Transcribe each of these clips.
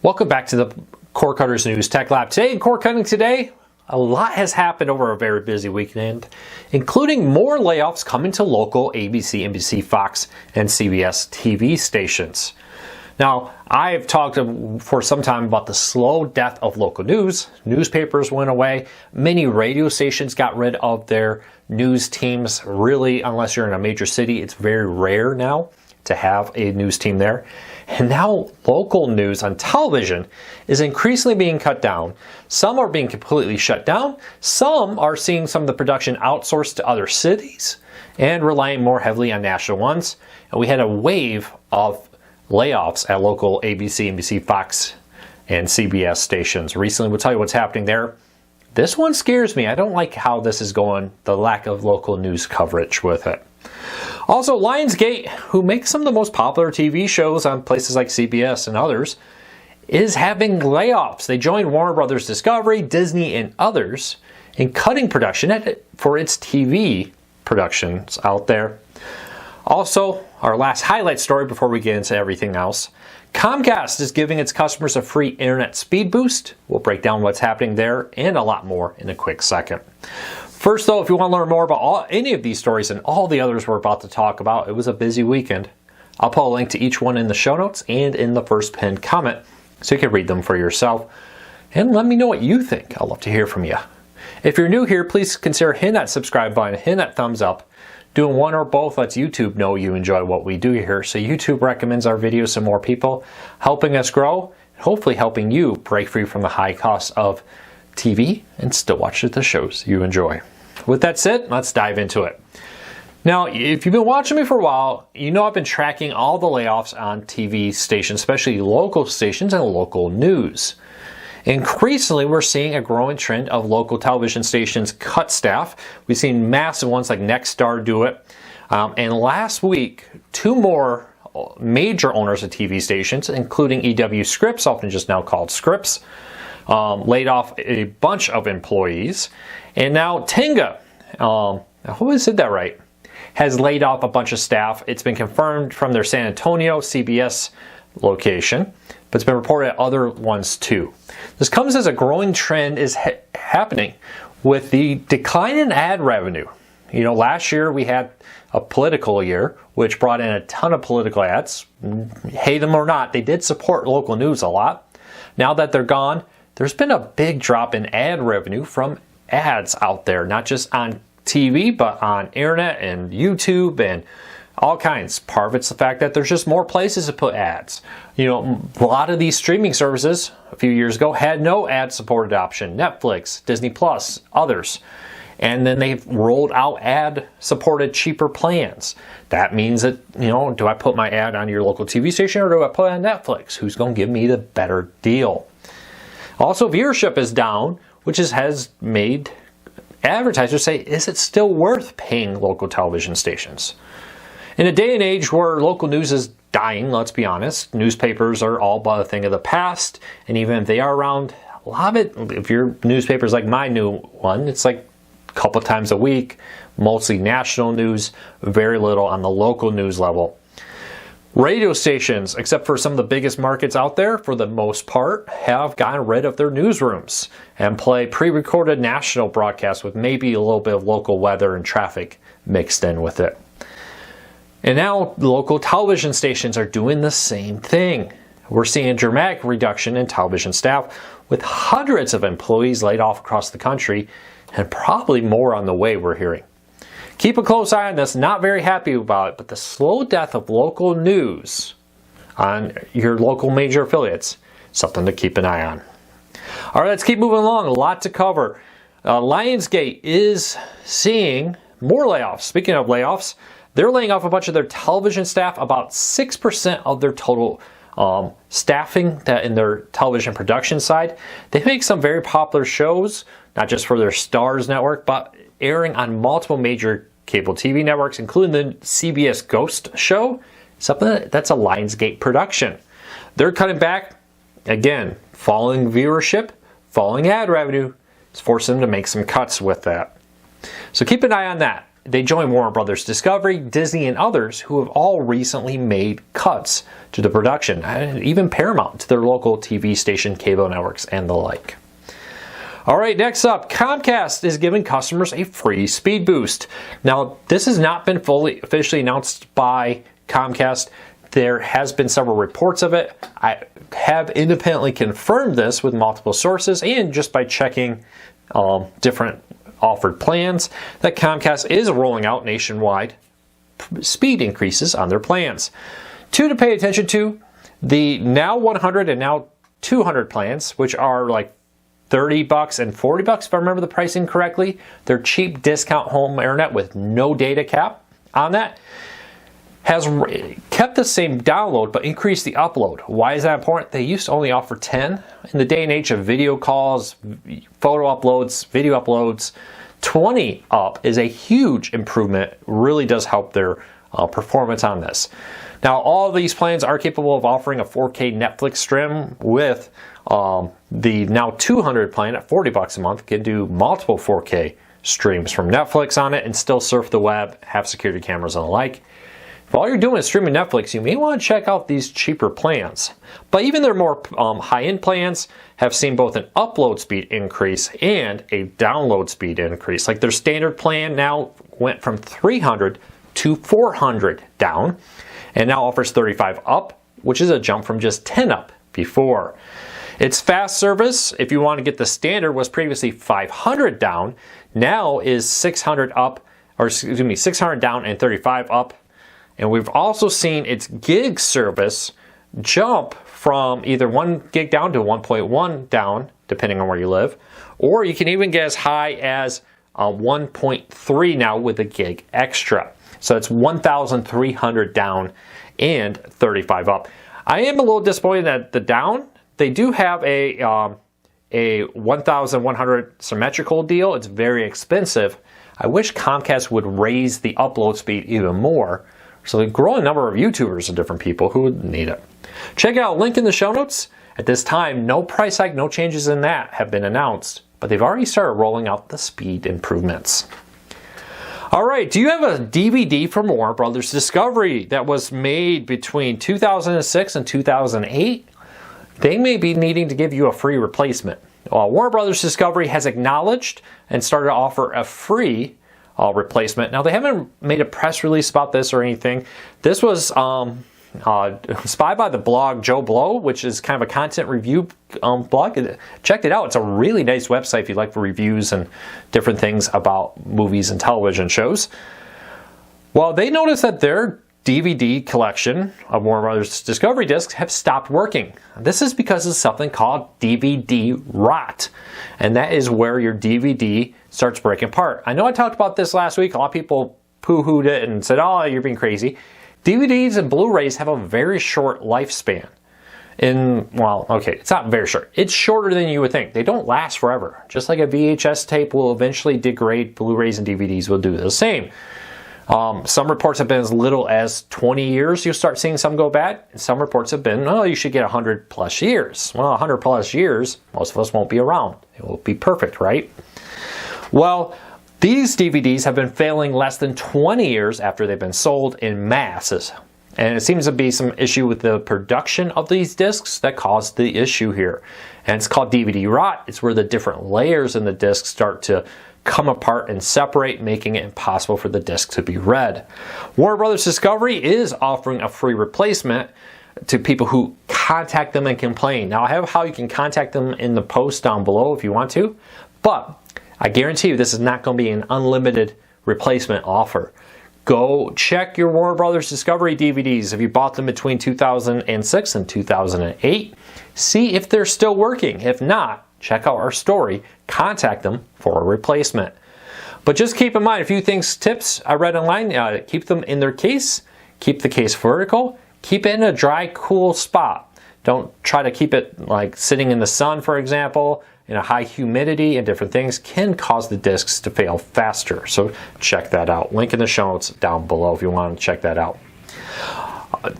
Welcome back to the Cord Cutters News Tech Lab. Today in Cord Cutting Today, a lot has happened over a very busy weekend, including more layoffs coming to local ABC, NBC, Fox, and CBS TV stations. Now, I've talked for some time about the slow death of local news. Newspapers went away. Many radio stations got rid of their news teams. Really, unless you're in a major city, it's very rare now to have a news team there. And now local news on television is increasingly being cut down. Some are being completely shut down. Some are seeing some of the production outsourced to other cities and relying more heavily on national ones. And we had a wave of layoffs at local ABC, NBC, Fox, and CBS stations recently. We'll tell you what's happening there. This one scares me. I don't like how this is going, the lack of local news coverage with it. Also, Lionsgate, who makes some of the most popular TV shows on places like CBS and others, is having layoffs. They joined Warner Brothers Discovery, Disney, and others in cutting production for its TV productions out there. Also, our last highlight story before we get into everything else. Comcast is giving its customers a free internet speed boost. We'll break down what's happening there and a lot more in a quick second. First, though, if you want to learn more about any of these stories and all the others we're about to talk about, it was a busy weekend. I'll put a link to each one in the show notes and in the first pinned comment so you can read them for yourself. And let me know what you think. I'd love to hear from you. If you're new here, please consider hitting that subscribe button, hitting that thumbs up. Doing one or both lets YouTube know you enjoy what we do here, so YouTube recommends our videos to more people, helping us grow, and hopefully helping you break free from the high cost of TV and still watch the shows you enjoy. With that said, let's dive into it. Now, if you've been watching me for a while, you know I've been tracking all the layoffs on TV stations, especially local stations and local news. Increasingly, we're seeing a growing trend of local television stations cut staff. We've seen massive ones like Nexstar do it. And last week, two more major owners of TV stations, including EW Scripps, often just now called Scripps, laid off a bunch of employees. And now Tenga, I hope I said that right, has laid off a bunch of staff. It's been confirmed from their San Antonio CBS location, but it's been reported at other ones too. This comes as a growing trend is happening with the decline in ad revenue. You know, last year we had a political year, which brought in a ton of political ads. Hate them or not, they did support local news a lot. Now that they're gone, there's been a big drop in ad revenue from ads out there, not just on TV, but on internet and YouTube and all kinds. Part of it's the fact that there's just more places to put ads. You know, a lot of these streaming services a few years ago had no ad-supported option. Netflix, Disney Plus, others. And then they've rolled out ad-supported cheaper plans. That means that, you know, do I put my ad on your local TV station or do I put it on Netflix? Who's going to give me the better deal? Also, viewership is down, which has made advertisers say, is it still worth paying local television stations? In a day and age where local news is dying, let's be honest, newspapers are all but a thing of the past, and even if they are around, a lot of it, if your newspaper's like my new one, it's like a couple times a week, mostly national news, very little on the local news level. Radio stations, except for some of the biggest markets out there, for the most part, have gotten rid of their newsrooms and play pre-recorded national broadcasts with maybe a little bit of local weather and traffic mixed in with it. And now local television stations are doing the same thing. We're seeing a dramatic reduction in television staff with hundreds of employees laid off across the country and probably more on the way, we're hearing. Keep a close eye on this, not very happy about it, but the slow death of local news on your local major affiliates, something to keep an eye on. All right, let's keep moving along, a lot to cover. Lionsgate is seeing more layoffs. Speaking of layoffs, they're laying off a bunch of their television staff, about 6% of their total staffing that in their television production side. They make some very popular shows, not just for their Stars network, but airing on multiple major cable TV networks, including the CBS Ghost show, something that's a Lionsgate production. They're cutting back, again, falling viewership, falling ad revenue. It's forcing them to make some cuts with that. So keep an eye on that. they join Warner Brothers Discovery, Disney, and others who have all recently made cuts to the production, and even Paramount to their local TV station, cable networks, and the like. All right, next up, Comcast is giving customers a free speed boost. Now, this has not been fully officially announced by Comcast. There has been several reports of it. I have independently confirmed this with multiple sources and just by checking different offered plans that Comcast is rolling out nationwide speed increases on their plans. Two to pay attention to, the now 100 and now 200 plans, which are like $30 and $40 if I remember the pricing correctly. They're cheap discount home internet with no data cap on that. Has kept the same download but increased the upload. Why is that important? They used to only offer 10. In the day and age of video calls, photo uploads, video uploads, 20 up is a huge improvement. Really does help their performance on this. Now, all of these plans are capable of offering a 4K Netflix stream with the now 200 plan at $40 a month. Can do multiple 4K streams from Netflix on it and still surf the web, have security cameras and the like. If all you're doing is streaming Netflix, you may want to check out these cheaper plans. But even their more high-end plans have seen both an upload speed increase and a download speed increase. Like their standard plan now went from 300 to 400 down and now offers 35 up, which is a jump from just 10 up before. Its fast service, if you want to get the standard, was previously 500 down, now is 600 up, or excuse me, 600 down and 35 up. And we've also seen its gig service jump from either 1 gig down to 1.1 down, depending on where you live, or you can even get as high as 1.3 now with a gig extra. So it's 1,300 down and 35 up. I am a little disappointed that the down, they do have a 1,100 symmetrical deal. It's very expensive. I wish Comcast would raise the upload speed even more, so a growing number of YouTubers and different people who would need it. Check out link in the show notes. At this time, no price hike, no changes in that have been announced, but they've already started rolling out the speed improvements. All right, do you have a DVD from Warner Brothers Discovery that was made between 2006 and 2008? They may be needing to give you a free replacement. Warner Brothers Discovery has acknowledged and started to offer a free replacement. Now, they haven't made a press release about this or anything. This was inspired by the blog Joe Blow, which is kind of a content review blog. Check it out. It's a really nice website if you like reviews and different things about movies and television shows. Well, they noticed that their DVD collection of Warner Brothers Discovery discs have stopped working. This is because of something called DVD rot, and that is where your DVD starts breaking apart. I know I talked about this last week. A lot of people poo-hooed it and said, oh, you're being crazy. DVDs and Blu-rays have a very short lifespan. Well, okay, it's not very short. It's shorter than you would think. They don't last forever. Just like a VHS tape will eventually degrade, Blu-rays and DVDs will do the same. Some reports have been as little as 20 years. You'll start seeing some go bad. And some reports have been, oh, you should get 100 plus years. Well, 100 plus years, most of us won't be around. It will be perfect, right? Well, these DVDs have been failing less than 20 years after they've been sold in masses. And it seems to be some issue with the production of these discs that caused the issue here. And it's called DVD rot. It's where the different layers in the disc start to come apart and separate, making it impossible for the disc to be read. Warner Brothers Discovery is offering a free replacement to people who contact them and complain. Now, I have how you can contact them in the post down below if you want to, but I guarantee you this is not going to be an unlimited replacement offer. Go check your Warner Brothers Discovery DVDs if you bought them between 2006 and 2008. See if they're still working. If not, check out our story. Contact them for a replacement. But just keep in mind a few things, tips I read online. Keep them in their case. Keep the case vertical. Keep it in a dry, cool spot. Don't try to keep it like sitting in the sun, for example. In a high humidity and different things can cause the discs to fail faster. So check that out. Link in the show notes down below if you want to check that out.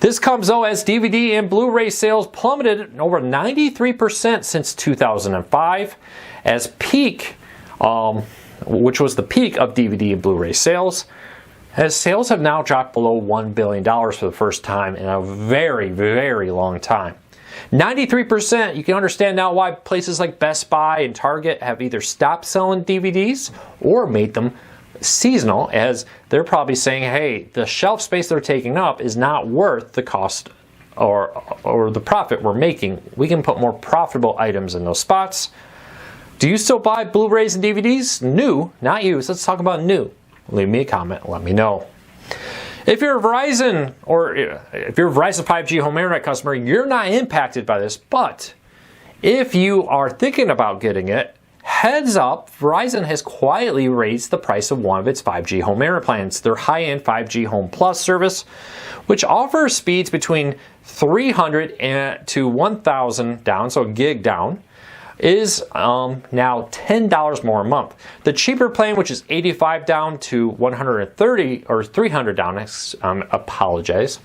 This comes though as DVD and Blu-ray sales plummeted over 93% since 2005, as peak, which was the peak of DVD and Blu-ray sales. as sales have now dropped below $1 billion for the first time in a very, very long time. 93%, you can understand now why places like Best Buy and Target have either stopped selling DVDs or made them seasonal, as they're probably saying, hey, the shelf space they're taking up is not worth the cost or the profit we're making. We can put more profitable items in those spots. Do you still buy Blu-rays and DVDs? New, not used. Let's talk about new. Leave me a comment, let me know. If you're a Verizon 5G home internet customer, you're not impacted by this, but if you are thinking about getting it, heads up, Verizon has quietly raised the price of one of its 5G home internet plans, their high-end 5G Home Plus service, which offers speeds between 300 to 1,000 down, so a gig down, is now $10 more a month. The cheaper plan, which is 85 down to 130 or 300 down, apologize,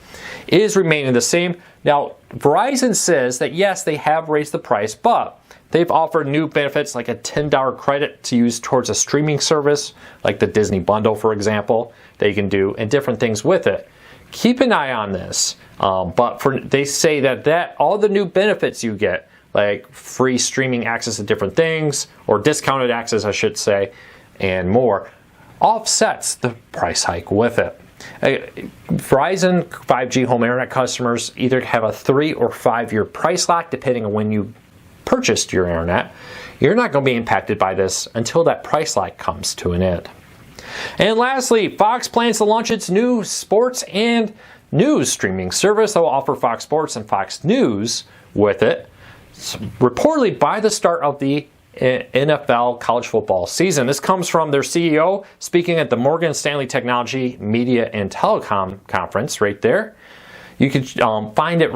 is remaining the same. Now, Verizon says that yes, they have raised the price, but they've offered new benefits like a $10 credit to use towards a streaming service, like the Disney bundle, for example, that you can do, and different things with it. Keep an eye on this, but they say that all the new benefits you get, like free streaming access to different things, or discounted access, I should say, and more, offsets the price hike with it. Verizon 5G home internet customers either have a 3 or 5 year price lock, depending on when you purchased your internet. You're not going to be impacted by this until that price lock comes to an end. And lastly, Fox plans to launch its new sports and news streaming service that will offer Fox Sports and Fox News with it, reportedly by the start of the NFL college football season. This comes from their CEO speaking at the Morgan Stanley Technology, Media, and Telecom Conference right there. You can find it,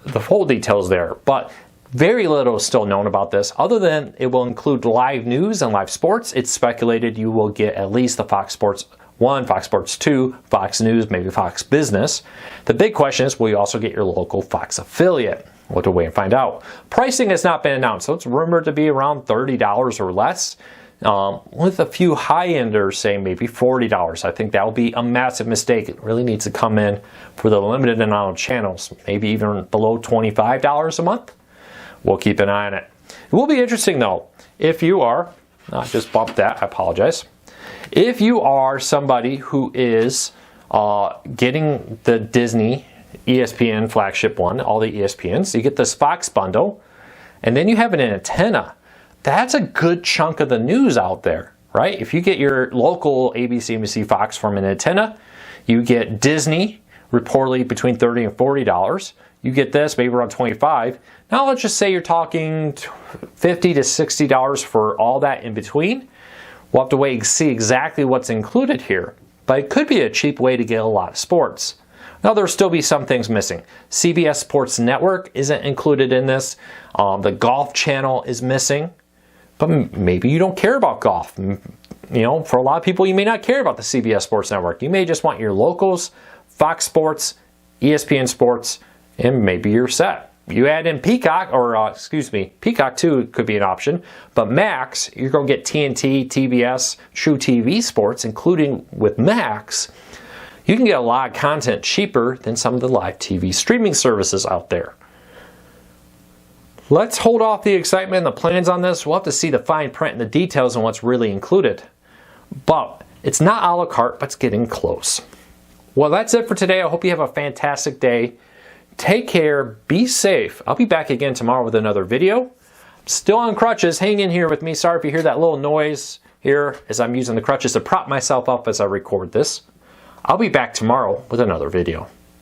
the full details there, but very little is still known about this, other than it will include live news and live sports. It's speculated you will get at least the Fox Sports 1, Fox Sports 2, Fox News, maybe Fox Business. The big question is, will you also get your local Fox affiliate? We'll have to wait and find out. Pricing has not been announced, so it's rumored to be around $30 or less, with a few high-enders saying maybe $40. I think that will be a massive mistake. It really needs to come in for the limited amount of channels, maybe even below $25 a month. We'll keep an eye on it. It will be interesting, though, if you are, I just bumped that, I apologize. If you are somebody who is getting the Disney ESPN flagship one, all the ESPNs, you get this Fox bundle, and then you have an antenna. That's a good chunk of the news out there, right? If you get your local ABC, NBC, Fox from an antenna, you get Disney, reportedly between $30 and $40. You get this, maybe around $25. Now let's just say you're talking $50 to $60 for all that in between. We'll have to wait and see exactly what's included here, but it could be a cheap way to get a lot of sports. Now, there'll still be some things missing. CBS Sports Network isn't included in this. The golf channel is missing, but maybe you don't care about golf. You know, for a lot of people, you may not care about the CBS Sports Network. You may just want your locals, Fox Sports, ESPN Sports, and maybe you're set. You add in Peacock, Peacock too could be an option, but Max, you're going to get TNT, TBS, True TV Sports, including with Max. You can get a lot of content cheaper than some of the live TV streaming services out there. Let's hold off the excitement and the plans on this. We'll have to see the fine print and the details on what's really included. But it's not a la carte, but it's getting close. Well, that's it for today. I hope you have a fantastic day. Take care. Be safe. I'll be back again tomorrow with another video. I'm still on crutches. Hang in here with me. Sorry if you hear that little noise here as I'm using the crutches to prop myself up as I record this. I'll be back tomorrow with another video.